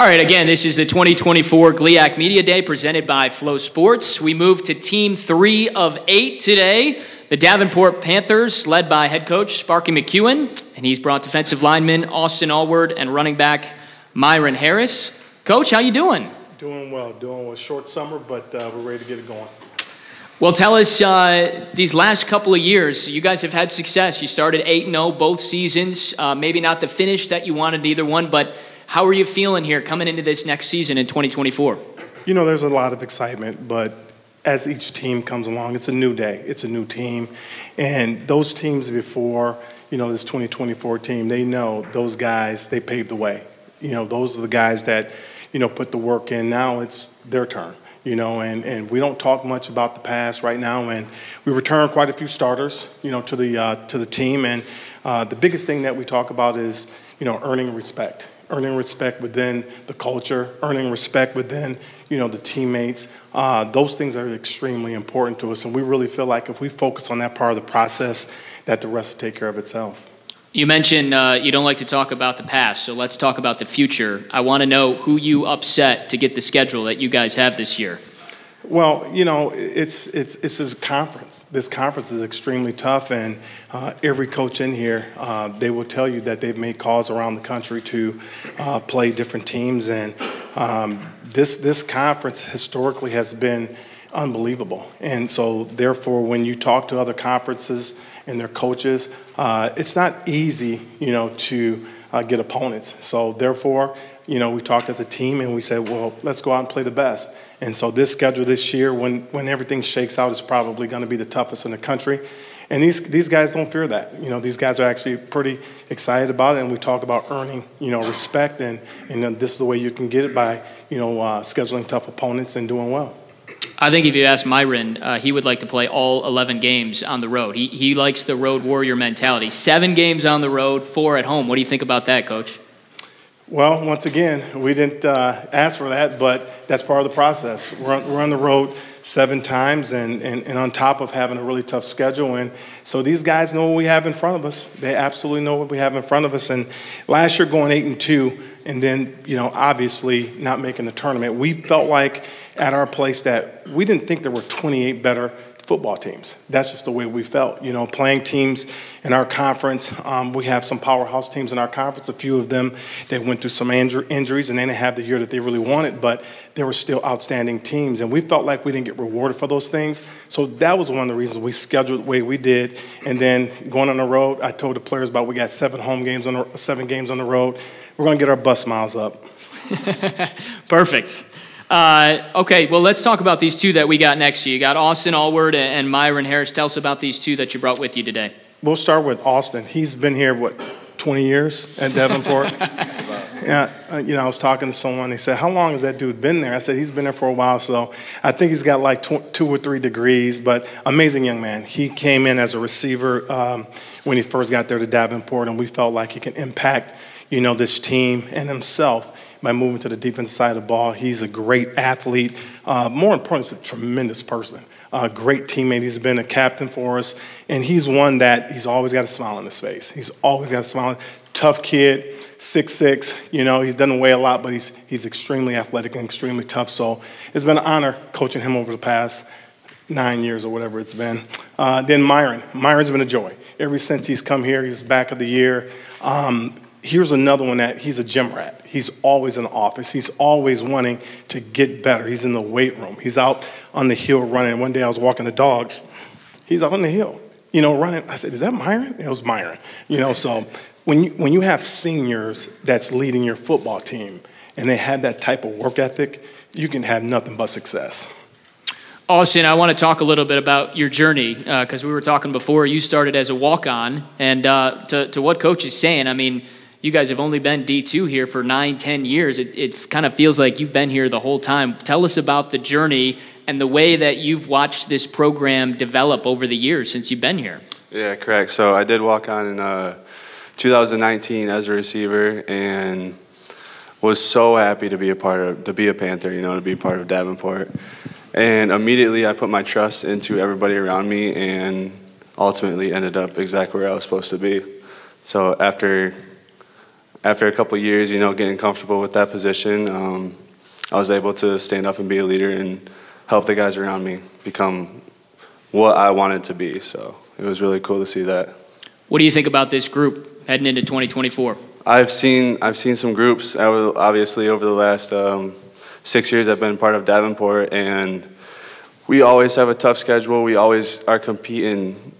All right, again, this is the 2024 GLIAC Media Day presented by Flow Sports. We move to Team 3 of 8 today. The Davenport Panthers, led by head coach Sparky McEwen, and he's brought defensive lineman Austin Alward and running back Myren Harris. Coach, how you doing? Doing well. Short summer, but we're ready to get it going. Well, tell us, these last couple of years, you guys have had success. You started 8-0 both seasons. Maybe not the finish that you wanted either one, but how are you feeling here coming into this next season in 2024? You know, there's a lot of excitement, but as each team comes along, it's a new day. It's a new team. And those teams before, you know, this 2024 team, they know those guys, they paved the way. You know, those are the guys that, you know, put the work in. Now it's their turn, you know, and we don't talk much about the past right now. And we return quite a few starters, you know, to the team. And the biggest thing that we talk about is, you know, earning respect. Earning respect within the culture, earning respect within, you know, the teammates. Those things are extremely important to us, and we really feel like if we focus on that part of the process, that the rest will take care of itself. You mentioned you don't like to talk about the past, so let's talk about the future. I want to know who you upset to get the schedule that you guys have this year. Well, you know, it's this conference. This conference is extremely tough, and every coach in here, they will tell you that they've made calls around the country to play different teams, and this conference historically has been unbelievable. And so, therefore, when you talk to other conferences and their coaches, it's not easy, you know, to get opponents. So, therefore, you know, we talked as a team and we said, well, let's go out and play the best. And so this schedule this year, when everything shakes out, is probably going to be the toughest in the country. And these guys don't fear that. You know, these guys are actually pretty excited about it. And we talk about earning, you know, respect. And this is the way you can get it by, you know, scheduling tough opponents and doing well. I think if you ask Myren, he would like to play all 11 games on the road. He likes the road warrior mentality. 7 games on the road, 4 at home. What do you think about that, Coach? Well, once again, we didn't ask for that, but that's part of the process. We're on the road 7 times and on top of having a really tough schedule. And so these guys know what we have in front of us. They absolutely know what we have in front of us. And last year going 8-2 and then, you know, obviously not making the tournament, we felt like at our place that we didn't think there were 28 better football teams. That's just the way we felt. You know, playing teams in our conference, we have some powerhouse teams in our conference. A few of them, they went through some injuries and they didn't have the year that they really wanted, but they were still outstanding teams. And we felt like we didn't get rewarded for those things. So that was one of the reasons we scheduled the way we did. And then going on the road, I told the players about we got 7 games on the road. We're going to get our bus miles up. Perfect. Okay, well, let's talk about these 2 that we got next to you. You got Austin Alward and Myren Harris. Tell us about these 2 that you brought with you today. We'll start with Austin. He's been here, 20 years at Davenport? Yeah, you know, I was talking to someone. They said, how long has that dude been there? I said, he's been there for a while, so I think he's got like 2 or 3 degrees, but amazing young man. He came in as a receiver when he first got there to Davenport, and we felt like he can impact, you know, this team and himself by moving to the defensive side of the ball. He's a great athlete. More important, he's a tremendous person. A great teammate. He's been a captain for us, and he's one that he's always got a smile on his face. He's always got a smile. Tough kid, 6'6". You know, he doesn't weigh a lot, but he's extremely athletic and extremely tough. So it's been an honor coaching him over the past 9 years or whatever it's been. Then Myren. Myren's been a joy. Ever since he's come here, he was back of the year. Here's another one that he's a gym rat. He's always in the office. He's always wanting to get better. He's in the weight room. He's out on the hill running. One day I was walking the dogs. He's out on the hill, you know, running. I said, is that Myren? It was Myren. You know, so when you have seniors that's leading your football team and they have that type of work ethic, you can have nothing but success. Austin, I want to talk a little bit about your journey because we were talking before. You started as a walk-on, and to what Coach is saying, I mean, you guys have only been D2 here for 9-10 years. It kind of feels like you've been here the whole time. Tell us about the journey and the way that you've watched this program develop over the years since you've been here. Yeah, correct. So I did walk on in 2019 as a receiver and was so happy to be a Panther, you know, to be part of Davenport. And immediately I put my trust into everybody around me and ultimately ended up exactly where I was supposed to be. So after after a couple years, getting comfortable with that position, I was able to stand up and be a leader and help the guys around me become what I wanted to be. So it was really cool to see that. What do you think about this group heading into 2024? I've seen some groups. Obviously, over the last 6 years, I've been part of Davenport, and we always have a tough schedule. We always are competing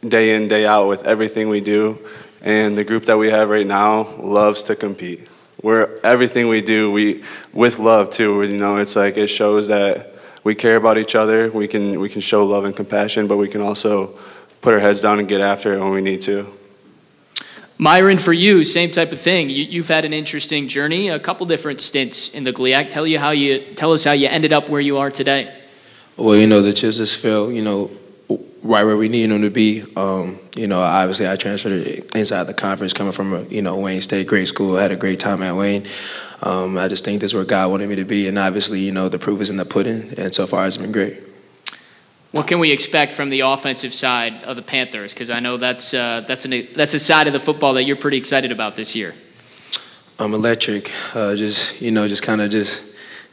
day in, day out with everything we do. And the group that we have right now loves to compete. Everything we do, with love too. It's like it shows that we care about each other. We can show love and compassion, but we can also put our heads down and get after it when we need to. Myren, for you, same type of thing. You've had an interesting journey, a couple different stints in the GLIAC. Tell us how you ended up where you are today. Well, the chips just fell, right where we needed them to be. Obviously I transferred inside the conference coming from, Wayne State, great school. I had a great time at Wayne. I just think this is where God wanted me to be. And obviously, the proof is in the pudding. And so far it's been great. What can we expect from the offensive side of the Panthers? Because I know that's a side of the football that you're pretty excited about this year. I'm electric. Just kind of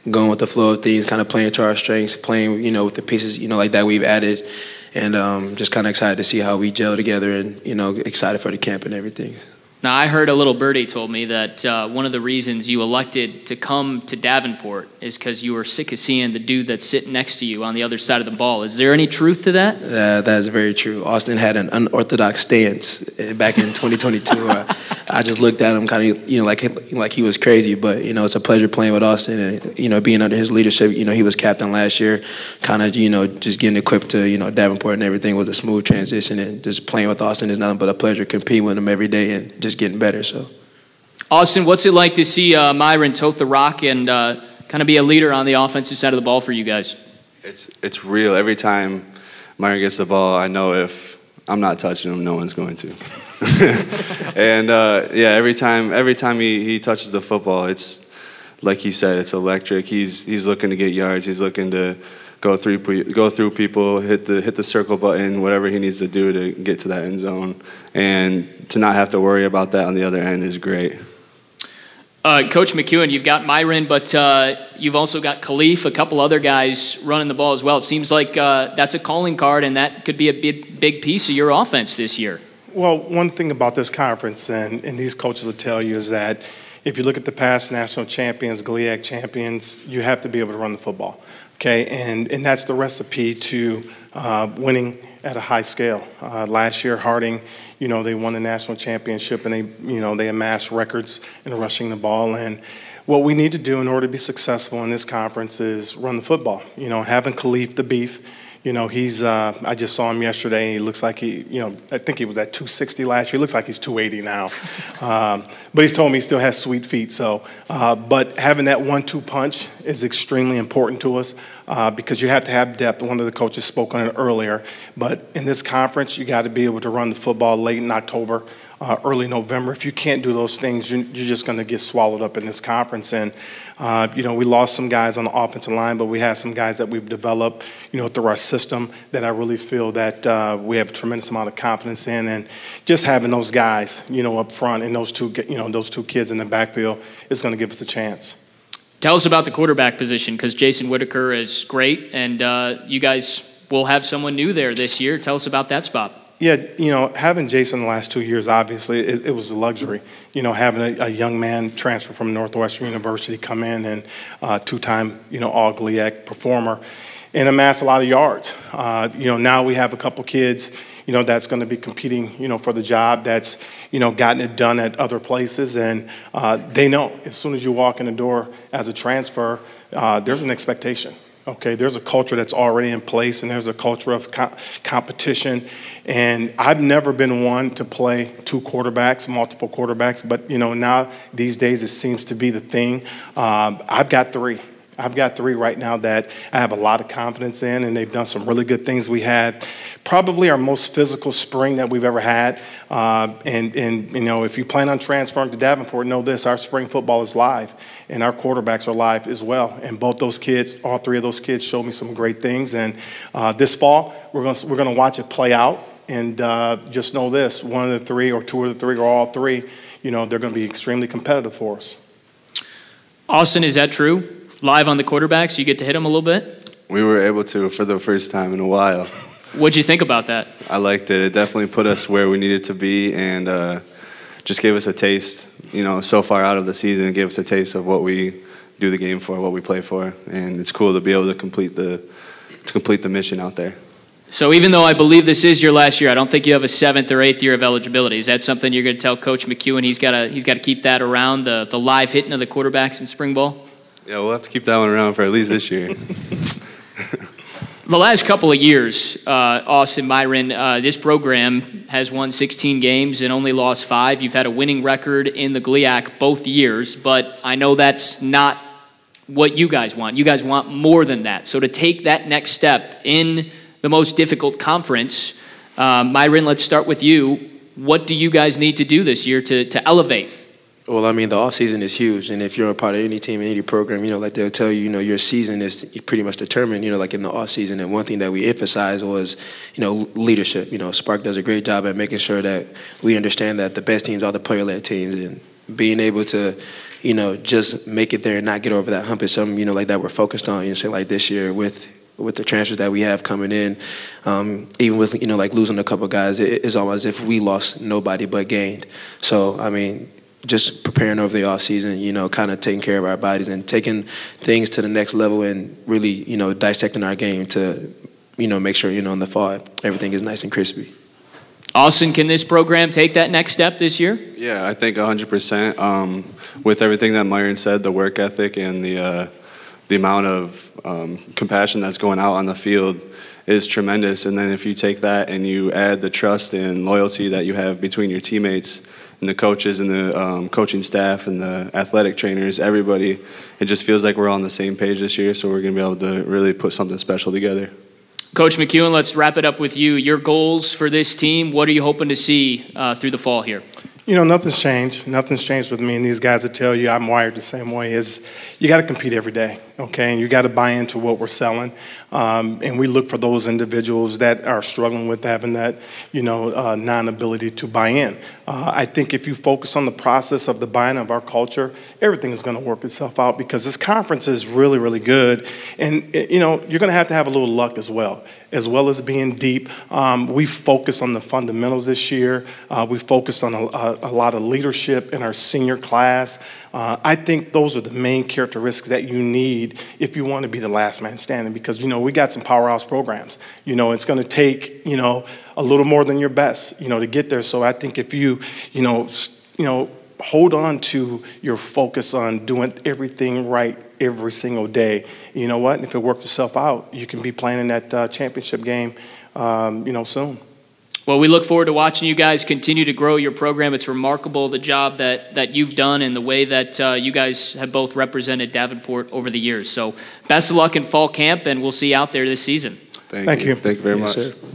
going with the flow of things, kind of playing to our strengths, playing, with the pieces, like that we've added. And just kind of excited to see how we gel together and, excited for the camp and everything. Now, I heard a little birdie told me that one of the reasons you elected to come to Davenport is because you were sick of seeing the dude that's sitting next to you on the other side of the ball. Is there any truth to that? That is very true. Austin had an unorthodox stance back in 2022. I just looked at him kind of, like he was crazy. But, it's a pleasure playing with Austin and, being under his leadership. He was captain last year, kind of, just getting equipped to, Davenport and everything was a smooth transition. And just playing with Austin is nothing but a pleasure, competing with him every day and just getting better. So, Austin, what's it like to see Myren tote the rock and kind of be a leader on the offensive side of the ball for you guys? It's real. Every time Myren gets the ball, I know if I'm not touching him, no one's going to. And every time he touches the football, it's like he said, it's electric. He's looking to get yards. He's looking to go through people, hit the circle button, whatever he needs to do to get to that end zone. And to not have to worry about that on the other end is great. Coach McEwen, you've got Myren, but you've also got Khalif, a couple other guys running the ball as well. It seems like that's a calling card, and that could be a big piece of your offense this year. Well, one thing about this conference, and these coaches will tell you, is that if you look at the past national champions, GLIAC champions, you have to be able to run the football. Okay, and that's the recipe to winning at a high scale. Last year, Harding, they won the national championship, and they amassed records in rushing the ball. And what we need to do in order to be successful in this conference is run the football. Having Khalif the Beef. I just saw him yesterday. He looks like I think he was at 260 last year. He looks like he's 280 now. But he's told me he still has sweet feet. So, but having that 1-2 punch is extremely important to us because you have to have depth. One of the coaches spoke on it earlier. But in this conference, you got to be able to run the football late in October, early November. If you can't do those things, you're just going to get swallowed up in this conference. And we lost some guys on the offensive line, but we have some guys that we've developed, through our system that I really feel that we have a tremendous amount of confidence in. And just having those guys, up front and those two kids in the backfield is going to give us a chance. Tell us about the quarterback position, because Jason Whitaker is great, and you guys will have someone new there this year. Tell us about that spot. Yeah, having Jason the last 2 years, obviously, it was a luxury. Having a young man transfer from Northwestern University come in and two-time, all GLIAC performer and amass a lot of yards. Now we have a couple kids, that's going to be competing, for the job that's, gotten it done at other places. And they know as soon as you walk in the door as a transfer, there's an expectation. Okay, there's a culture that's already in place, and there's a culture of competition. And I've never been one to play two quarterbacks, multiple quarterbacks, but now these days it seems to be the thing. I've got three. I've got three right now that I have a lot of confidence in, and they've done some really good things. We had probably our most physical spring that we've ever had. And if you plan on transferring to Davenport, know this, our spring football is live, and our quarterbacks are live as well. And both those kids, all three of those kids showed me some great things. And this fall, we're going to watch it play out. And just know this, one of the three or two of the three or all three, they're going to be extremely competitive for us. Austin, is that true? Live on the quarterbacks, you get to hit them a little bit? We were able to for the first time in a while. What'd you think about that? I liked it. It definitely put us where we needed to be, and just gave us a taste, so far out of the season. It gave us a taste of what we do the game for, what we play for, and it's cool to be able to complete the mission out there. So even though I believe this is your last year, I don't think you have a 7th or 8th year of eligibility. Is that something you're going to tell Coach McEwen he's got to keep that around, the live hitting of the quarterbacks in spring ball? Yeah, we'll have to keep that one around for at least this year. The last couple of years, Austin, Myren, this program has won 16 games and only lost 5. You've had a winning record in the GLIAC both years, but I know that's not what you guys want. You guys want more than that. So to take that next step in the most difficult conference, Myren, let's start with you. What do you guys need to do this year to elevate? Well, I mean, the offseason is huge, and if you're a part of any team, any program, like they'll tell you, your season is pretty much determined, like in the offseason. And one thing that we emphasized was, leadership. Spark does a great job at making sure that we understand that the best teams are the player-led teams, and being able to, just make it there and not get over that hump is something, like that we're focused on. Say like this year with the transfers that we have coming in, even with, like losing a couple guys, it's almost as if we lost nobody but gained. So, I mean, just preparing over the off season, kind of taking care of our bodies and taking things to the next level and really, dissecting our game to, make sure, in the fall, everything is nice and crispy. Austin, can this program take that next step this year? Yeah, I think 100%. With everything that Myren said, the work ethic and the amount of compassion that's going out on the field is tremendous. And then if you take that and you add the trust and loyalty that you have between your teammates and the coaches and the coaching staff and the athletic trainers, everybody, it just feels like we're all on the same page this year, so we're going to be able to really put something special together. Coach McEwen, let's wrap it up with you. Your goals for this team, what are you hoping to see through the fall here? Nothing's changed. Nothing's changed with me and these guys that tell you I'm wired the same way. Is you got to compete every day, okay? And you got to buy into what we're selling. And we look for those individuals that are struggling with having that, non-ability to buy in. I think if you focus on the process of the buying of our culture, everything is going to work itself out because this conference is really, really good. And, you're going to have a little luck as well as being deep. We focused on the fundamentals this year. We focused on a lot of leadership in our senior class. I think those are the main characteristics that you need if you want to be the last man standing because, we got some powerhouse programs. It's going to take, a little more than your best, to get there. So I think if you, hold on to your focus on doing everything right every single day, you know what? If it works itself out, you can be playing in that championship game, soon. Well, we look forward to watching you guys continue to grow your program. It's remarkable the job that you've done and the way that you guys have both represented Davenport over the years. So best of luck in fall camp, and we'll see you out there this season. Thank you. Thank you very much. Yes, sir.